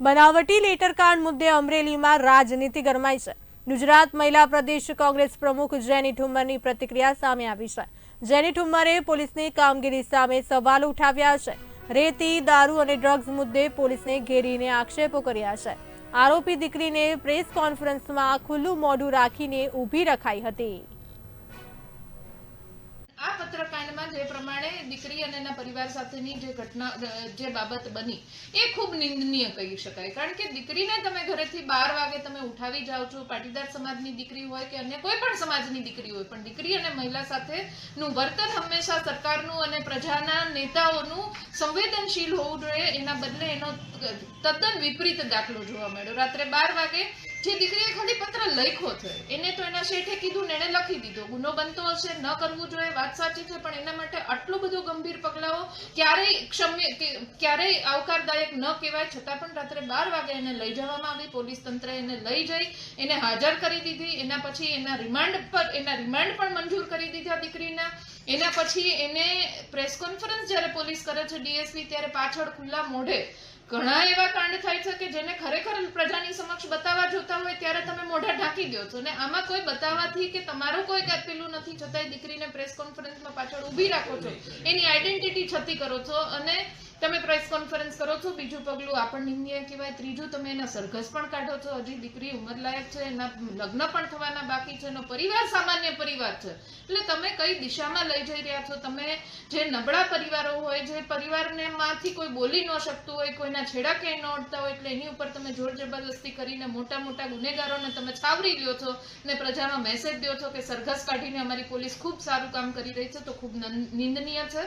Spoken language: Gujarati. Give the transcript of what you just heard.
બનાવટી લેટરકાંડ મુદ્દે અમરેલીમાં રાજનીતિ ગરમાઈ છે। ગુજરાત મહિલા પ્રદેશ કોંગ્રેસ પ્રમુખ જેની ઠુમ્મરની પ્રતિક્રિયા સામે આવી છે। જેની ઠુમ્મરે પોલીસની કામગીરી સામે સવાલ ઉઠાવ્યા છે। રેતી, દારૂ અને ડ્રગ્સ મુદ્દે પોલીસને ઘેરીને આક્ષેપો કર્યા છે। આરોપી દીકરીને પ્રેસ કોન્ફરન્સમાં ખુલ્લું મોઢું રાખીને ઊભી રખાઈ હતી। આ પત્રકાંડમાં જે પ્રમાણે દીકરી અને એના પરિવાર સાથેની જે ઘટના જે બાબત બની એ ખૂબ નિંદનીય કહી શકાય। કારણ કે દીકરીને તમે ઘરેથી 12 વાગે તમે ઉઠાવી જાઓ છો, પાટીદાર સમાજની દીકરી હોય કે અન્ય કોઈ પણ સમાજની દીકરી હોય, પણ દીકરી અને મહિલા સાથેનું વર્તન હંમેશા સરકારનું અને પ્રજાના નેતાઓનું સંવેદનશીલ હોવું જોઈએ। એના બદલે એનો તદ્દન વિપરીત દાખલો જોવા મળ્યો। રાત્રે 12 વાગે જે દીકરીએ ખાલી પત્ર લખ્યો છે એને તો એના શેઠે કીધું ને એને લખી દીધો। ગુનો બનતો હશે, ન કરવું જોઈએ, વાત સાચી છે, પણ એના માટે આટલું બધું ગંભીર પગલાઓ ક્યારેય આવકારદાયક ન કહેવાય। છતાં પણ રાત્રે 12 વાગે એને લઈ જવામાં આવી, પોલીસ તંત્રે એને લઈ જઈ એને હાજર કરી દીધી। એના પછી એના રિમાન્ડ પણ મંજૂર કરી દીધા દીકરીના। એના પછી એને પ્રેસ કોન્ફરન્સ જ્યારે પોલીસ કરે છે ડીએસપી, ત્યારે પાછળ ખુલ્લા મોઢે ઘણા એવા કાંડ થાય છે કે જેને ખરેખર પ્રજાની સમક્ષ બતાવવા જોતા હોય ત્યારે તમે મોઢા ઢાંકી દો છો, ને આમાં કોઈ બતાવવાથી કે તમારું કોઈ પેલું નથી, છતાંય દીકરીને પ્રેસ કોન્ફરન્સમાં પાછળ ઊભી રાખો છો, એની આઈડેન્ટિટી છતી કરો છો અને તમે પ્રેસ કોન્ફરન્સ કરો છો। બીજું પગલું આ પણ નિંદનીય કહેવાય। ત્રીજું, તમે એના સરઘસ પણ કાઢો છો। હજી દીકરી ઉંમરલાયક છે, એના લગ્ન પણ થવાના બાકી છે, એનો પરિવાર સામાન્ય પરિવાર છે, એટલે તમે કઈ દિશામાં લઈ જઈ રહ્યા છો? તમે જે નબળા પરિવારો હોય, જે પરિવારને માંથી કોઈ બોલી ન શકતું હોય, કોઈના છેડા ક્યાંય ન અડતા હોય, એટલે એની ઉપર તમે જોર જબરદસ્તી કરીને મોટા ગુનેગારોને તમે છાવરી લ્યો છો ને પ્રજામાં મેસેજ દો છો કે સરઘસ કાઢીને અમારી પોલીસ ખૂબ સારું કામ કરી રહી છે, તો ખૂબ નિંદનીય છે।